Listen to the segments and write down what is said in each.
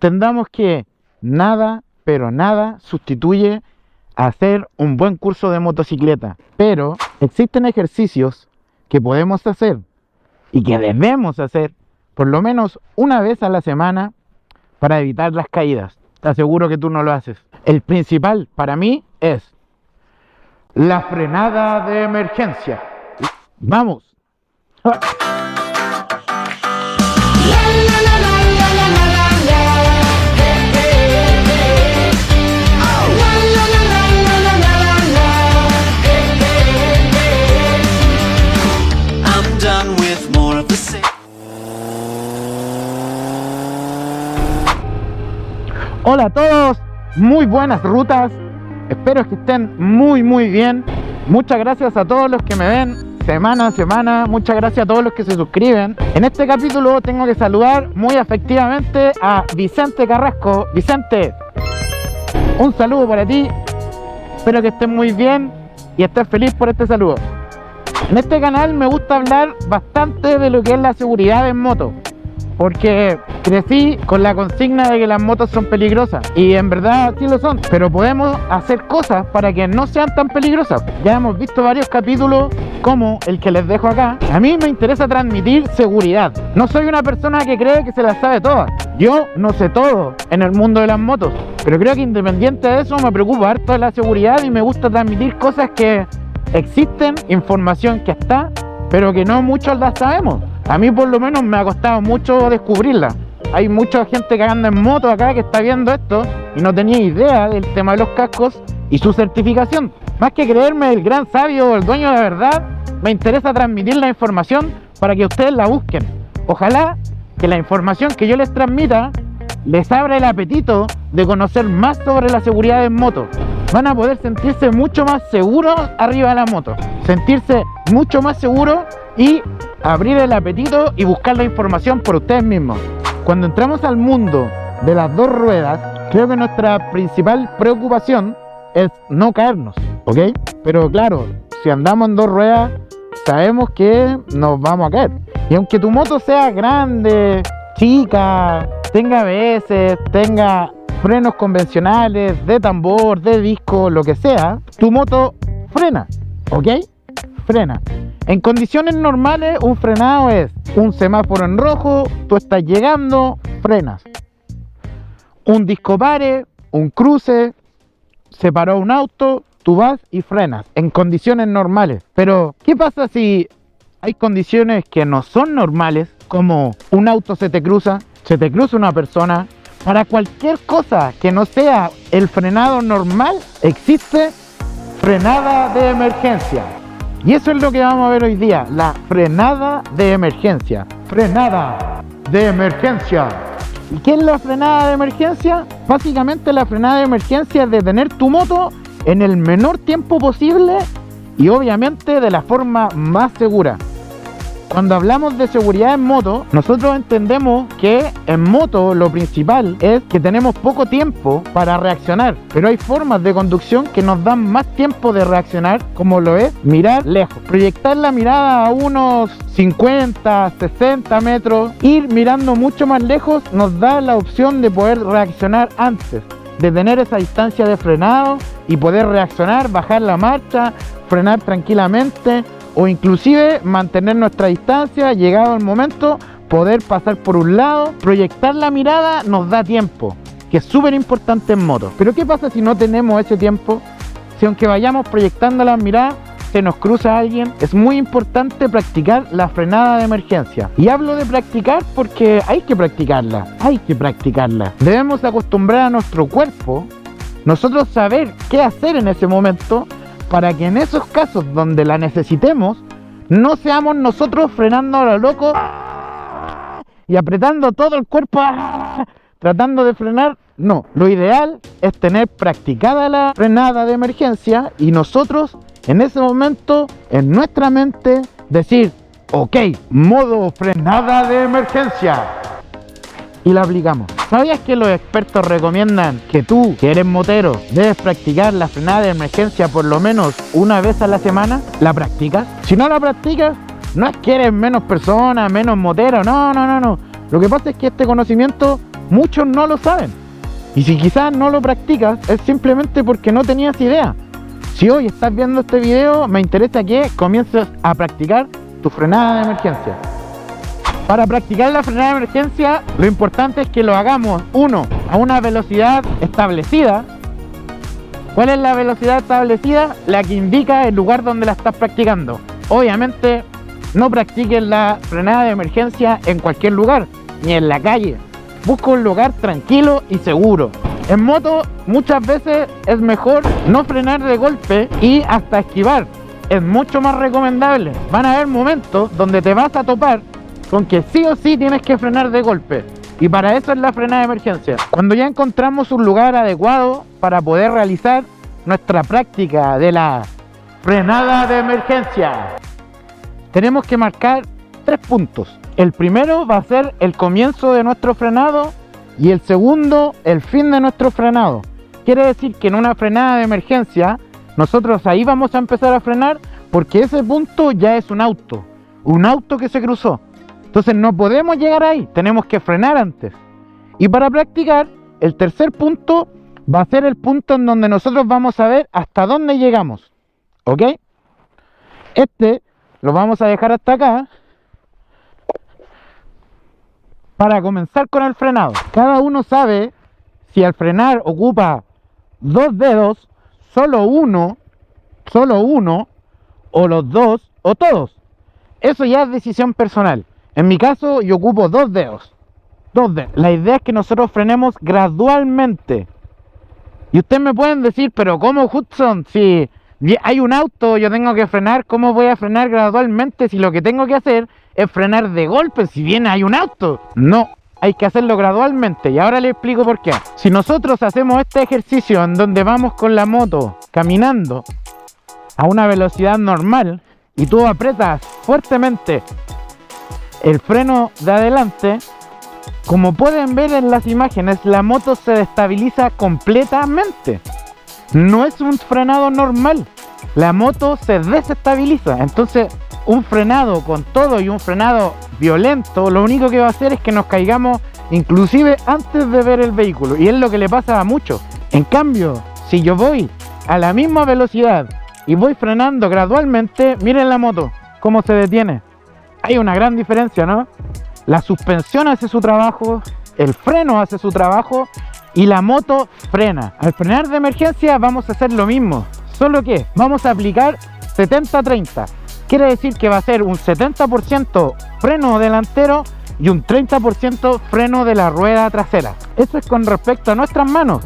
Entendamos que nada, pero nada sustituye a hacer un buen curso de motocicleta, pero existen ejercicios que podemos hacer y que debemos hacer por lo menos una vez a la semana para evitar las caídas. Te aseguro que tú no lo haces. El principal para mí es la frenada de emergencia. ¡Vamos! Hola a todos, muy buenas rutas, espero que estén muy bien. Muchas gracias a todos los que me ven semana a semana, muchas gracias a todos los que se suscriben. En este capítulo tengo que saludar muy afectivamente a Vicente Carrasco. Vicente, un saludo para ti, espero que estés muy bien y estés feliz por este saludo. En este canal me gusta hablar bastante de lo que es la seguridad en moto, porque crecí con la consigna de que las motos son peligrosas y en verdad sí lo son, pero podemos hacer cosas para que no sean tan peligrosas. Ya hemos visto varios capítulos como el que les dejo acá. A mí me interesa transmitir seguridad. No soy una persona que cree que se las sabe todas. Yo no sé todo en el mundo de las motos, pero creo que independiente de eso me preocupa harto de la seguridad y me gusta transmitir cosas que existen, información que está, pero que no muchos la sabemos. A mí por lo menos me ha costado mucho descubrirla. Hay mucha gente que anda en moto acá que está viendo esto y no tenía idea del tema de los cascos y su certificación. Más que creerme el gran sabio o el dueño de verdad, me interesa transmitir la información para que ustedes la busquen. Ojalá que la información que yo les transmita les abra el apetito de conocer más sobre la seguridad en moto. Van a poder sentirse mucho más seguros arriba de la moto, sentirse mucho más seguros y abrir el apetito y buscar la información por ustedes mismos. Cuando entramos al mundo de las dos ruedas, creo que nuestra principal preocupación es no caernos, ¿ok? Pero claro, si andamos en dos ruedas, sabemos que nos vamos a caer. Y aunque tu moto sea grande, chica, tenga ABS, tenga frenos convencionales, de tambor, de disco, lo que sea, tu moto frena, ¿ok? Frena. En condiciones normales, un frenado es un semáforo en rojo, tú estás llegando, frenas. Un disco pare, un cruce, se paró un auto, tú vas y frenas, en condiciones normales. Pero, ¿qué pasa si hay condiciones que no son normales, como un auto se te cruza una persona? Para cualquier cosa que no sea el frenado normal, existe frenada de emergencia. Y eso es lo que vamos a ver hoy día, la frenada de emergencia. Frenada de emergencia. ¿Y qué es la frenada de emergencia? Básicamente la frenada de emergencia es detener tu moto en el menor tiempo posible y obviamente de la forma más segura. Cuando hablamos de seguridad en moto, nosotros entendemos que en moto lo principal es que tenemos poco tiempo para reaccionar, pero hay formas de conducción que nos dan más tiempo de reaccionar, como lo es mirar lejos, proyectar la mirada a unos 50, 60 metros, ir mirando mucho más lejos nos da la opción de poder reaccionar antes, de tener esa distancia de frenado y poder reaccionar, bajar la marcha, frenar tranquilamente, o inclusive mantener nuestra distancia, llegado el momento, poder pasar por un lado. Proyectar la mirada nos da tiempo, que es súper importante en moto. Pero ¿qué pasa si no tenemos ese tiempo? Si aunque vayamos proyectando la mirada, se nos cruza alguien, es muy importante practicar la frenada de emergencia. Y hablo de practicar porque hay que practicarla, Debemos acostumbrar a nuestro cuerpo, nosotros saber qué hacer en ese momento, para que en esos casos donde la necesitemos, no seamos nosotros frenando a lo loco y apretando todo el cuerpo tratando de frenar. No, lo ideal es tener practicada la frenada de emergencia y nosotros en ese momento, en nuestra mente, decir: ok, modo frenada de emergencia, y la aplicamos. ¿Sabías que los expertos recomiendan que tú, que eres motero, debes practicar la frenada de emergencia por lo menos una vez a la semana? ¿La practicas? Si no la practicas, no es que eres menos persona, menos motero, no. Lo que pasa es que este conocimiento Muchos no lo saben. Y si quizás no lo practicas, es simplemente porque no tenías idea. Si hoy estás viendo este video, me interesa que comiences a practicar tu frenada de emergencia. Para practicar la frenada de emergencia, lo importante es que lo hagamos, uno, a una velocidad establecida. ¿Cuál es la velocidad establecida? La que indica el lugar donde la estás practicando. Obviamente, no practiques la frenada de emergencia en cualquier lugar, ni en la calle. Busca un lugar tranquilo y seguro. En moto muchas veces es mejor no frenar de golpe y hasta esquivar. Es mucho más recomendable. Van a haber momentos donde te vas a topar con que sí o sí tienes que frenar de golpe. Y para eso es la frenada de emergencia. Cuando ya encontramos un lugar adecuado para poder realizar nuestra práctica de la frenada de emergencia, tenemos que marcar 3 puntos. El primero va a ser el comienzo de nuestro frenado y el segundo el fin de nuestro frenado. Quiere decir que en una frenada de emergencia nosotros ahí vamos a empezar a frenar porque ese punto ya es un auto que se cruzó. Entonces no podemos llegar ahí, tenemos que frenar antes. Y para practicar, el tercer punto va a ser el punto en donde nosotros vamos a ver hasta dónde llegamos. ¿Ok? Este lo vamos a dejar hasta acá para comenzar con el frenado. Cada uno sabe si al frenar ocupa 2 dedos, solo uno, o los 2, o todos. Eso ya es decisión personal. En mi caso, yo ocupo 2 dedos. 2 dedos. La idea es que nosotros frenemos gradualmente. Y ustedes me pueden decir, pero ¿cómo, Hudson? Si hay un auto, yo tengo que frenar, ¿cómo voy a frenar gradualmente si lo que tengo que hacer es frenar de golpe si bien hay un auto? No, hay que hacerlo gradualmente y ahora les explico por qué. Si nosotros hacemos este ejercicio en donde vamos con la moto caminando a una velocidad normal y tú aprietas fuertemente el freno de adelante, como pueden ver en las imágenes, la moto se destabiliza completamente. No es un frenado normal, la moto se desestabiliza. Entonces un frenado con todo y un frenado violento, lo único que va a hacer es que nos caigamos inclusive antes de ver el vehículo, y es lo que le pasa a muchos. En cambio, si yo voy a la misma velocidad y voy frenando gradualmente, miren la moto cómo se detiene. Hay una gran diferencia, ¿no? La suspensión hace su trabajo, el freno hace su trabajo y la moto frena. Al frenar de emergencia vamos a hacer lo mismo, solo que vamos a aplicar 70-30. Quiere decir que va a ser un 70% freno delantero y un 30% freno de la rueda trasera. Eso es con respecto a nuestras manos,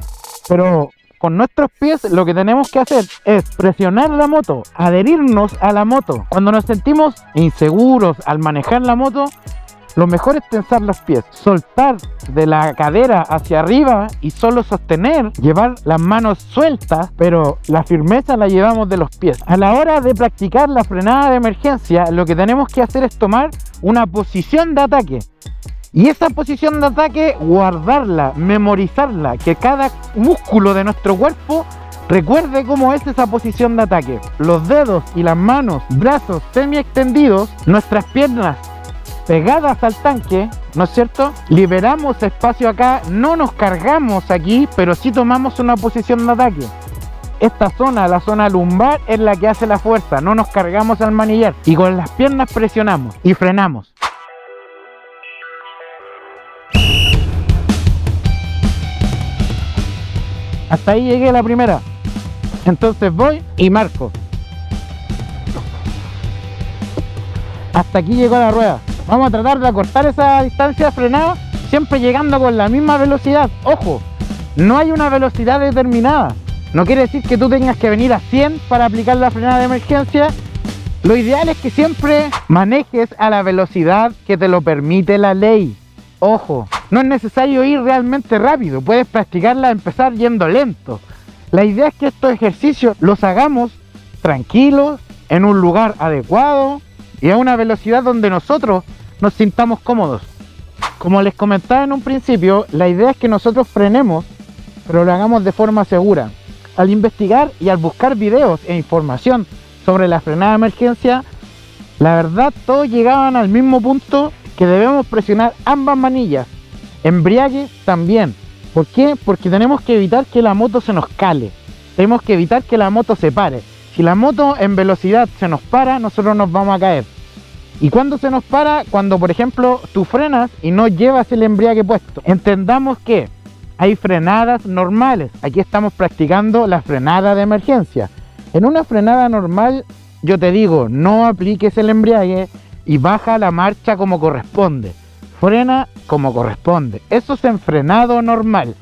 pero con nuestros pies lo que tenemos que hacer es presionar la moto, adherirnos a la moto. Cuando nos sentimos inseguros al manejar la moto, lo mejor es tensar los pies, soltar de la cadera hacia arriba y solo sostener, llevar las manos sueltas, pero la firmeza la llevamos de los pies. A la hora de practicar la frenada de emergencia, lo que tenemos que hacer es tomar una posición de ataque. Y esa posición de ataque, guardarla, memorizarla, que cada músculo de nuestro cuerpo recuerde cómo es esa posición de ataque. Los dedos y las manos, brazos semi extendidos, nuestras piernas pegadas al tanque, ¿no es cierto? Liberamos espacio acá, no nos cargamos aquí, pero sí tomamos una posición de ataque. Esta zona, la zona lumbar, es la que hace la fuerza, no nos cargamos al manillar y con las piernas presionamos y frenamos. Hasta ahí llegué la primera. Entonces voy y marco. Hasta aquí llegó la rueda. Vamos a tratar de acortar esa distancia frenada, siempre llegando con la misma velocidad. Ojo, no hay una velocidad determinada. No quiere decir que tú tengas que venir a 100 para aplicar la frenada de emergencia. Lo ideal es que siempre manejes a la velocidad que te lo permite la ley. Ojo, no es necesario ir realmente rápido, puedes practicarla, empezar yendo lento. La idea es que estos ejercicios los hagamos tranquilos, en un lugar adecuado y a una velocidad donde nosotros nos sintamos cómodos. Como les comentaba en un principio, la idea es que nosotros frenemos, pero lo hagamos de forma segura. Al investigar y al buscar videos e información sobre la frenada de emergencia, la verdad todos llegaban al mismo punto, que debemos presionar ambas manillas, Embriague también. ¿Por qué? Porque tenemos que evitar que la moto se nos cale. Tenemos que evitar que la moto se pare. Si la moto en velocidad se nos para, nosotros nos vamos a caer. ¿Y cuándo se nos para? Cuando, por ejemplo, tú frenas y no llevas el embriague puesto. Entendamos que hay frenadas normales. Aquí estamos practicando la frenada de emergencia. En una frenada normal, yo te digo, no apliques el embriague y baja la marcha como corresponde. Frena como corresponde. Eso es en frenado normal.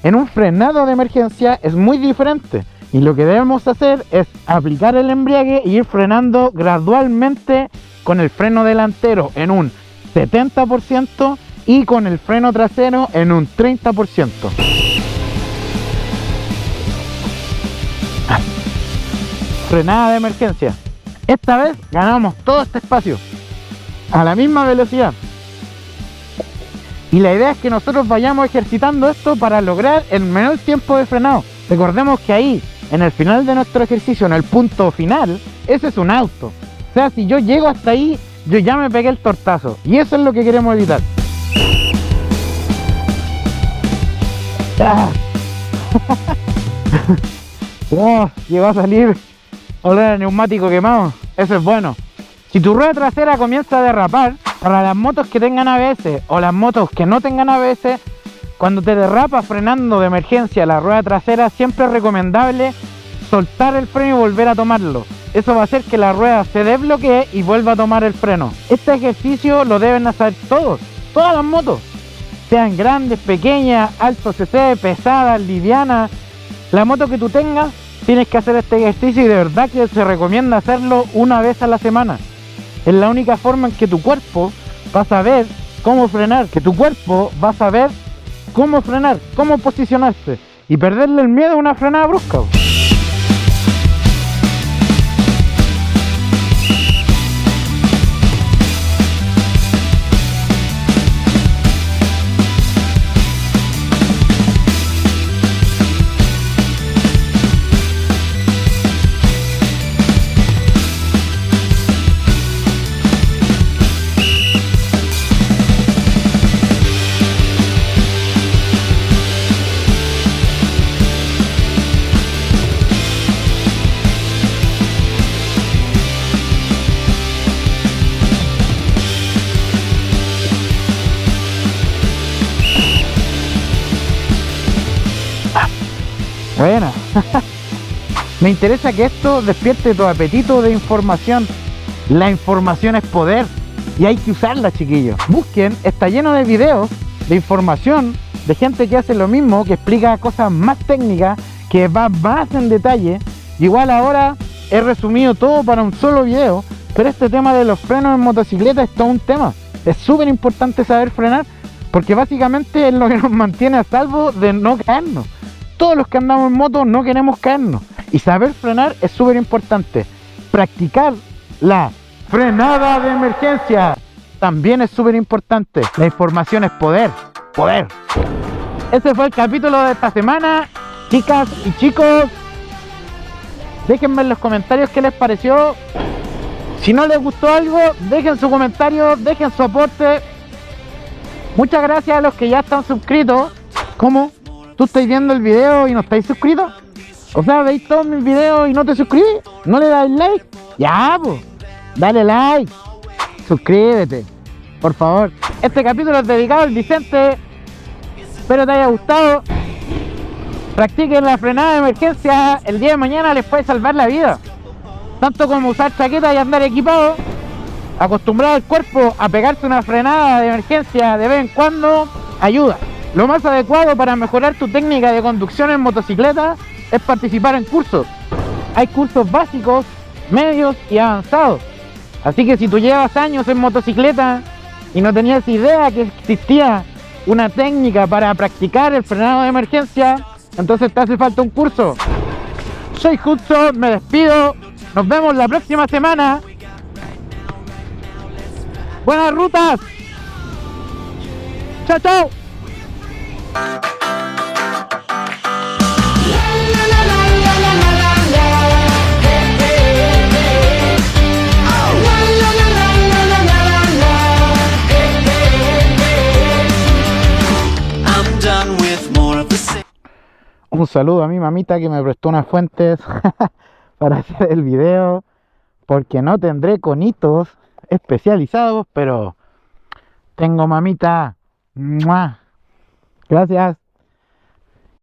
En un frenado de emergencia es muy diferente. Y lo que debemos hacer es aplicar el embriague e ir frenando gradualmente con el freno delantero en un 70% y con el freno trasero en un 30%. Frenada de emergencia. Esta vez ganamos todo este espacio a la misma velocidad. Y la idea es que nosotros vayamos ejercitando esto para lograr el menor tiempo de frenado. Recordemos que ahí, en el final de nuestro ejercicio, en el punto final, ese es un auto. O sea, si yo llego hasta ahí, yo ya me pegué el tortazo. Y eso es lo que queremos evitar. ¡Ah! Oh, llegó a salir olor a neumático quemado. Eso es bueno. Si tu rueda trasera comienza a derrapar, para las motos que tengan ABS o las motos que no tengan ABS, cuando te derrapas frenando de emergencia la rueda trasera, siempre es recomendable soltar el freno y volver a tomarlo. Eso va a hacer que la rueda se desbloquee y vuelva a tomar el freno. Este ejercicio lo deben hacer todos, todas las motos, sean grandes, pequeñas, alto CC, pesadas, livianas. La moto que tú tengas, tienes que hacer este ejercicio y de verdad que se recomienda hacerlo una vez a la semana. Es la única forma en que tu cuerpo va a saber cómo frenar, que tu cuerpo va a saber cómo frenar, cómo posicionarse y perderle el miedo a una frenada brusca. Buena. Me interesa que esto despierte tu apetito de información. La información es poder y hay que usarla, chiquillos. Busquen, está lleno de videos de información de gente que hace lo mismo, que explica cosas más técnicas, que va más en detalle. Igual ahora he resumido todo para un solo video, pero este tema de los frenos en motocicleta es todo un tema. Es súper importante saber frenar, porque básicamente es lo que nos mantiene a salvo de no caernos. Todos los que andamos en moto no queremos caernos, y saber frenar es súper importante. Practicar la frenada de emergencia también es súper importante. La información es poder, poder. Ese fue el capítulo de esta semana, chicas y chicos. Déjenme en los comentarios qué les pareció. Si no les gustó algo, dejen su comentario, dejen su aporte. Muchas gracias a los que ya están suscritos. ¿Cómo? ¿Tú estás viendo el video y no estáis suscritos? O sea, ¿veis todos mis videos y no te suscribís? ¿No le dais like? Ya, pues, dale like. Suscríbete, por favor. Este capítulo es dedicado al Vicente. Espero te haya gustado. Practiquen la frenada de emergencia. El día de mañana les puede salvar la vida. Tanto como usar chaqueta y andar equipado. Acostumbrar al cuerpo a pegarse una frenada de emergencia de vez en cuando ayuda. Lo más adecuado para mejorar tu técnica de conducción en motocicleta es participar en cursos. Hay cursos básicos, medios y avanzados. Así que si tú llevas años en motocicleta y no tenías idea que existía una técnica para practicar el frenado de emergencia, entonces te hace falta un curso. Soy Hudson, me despido. Nos vemos la próxima semana. Buenas rutas. Chao, chao. Un saludo a mi mamita que me prestó unas fuentes para hacer el video, porque no tendré conitos especializados, pero tengo mamita. ¡Mua! Gracias.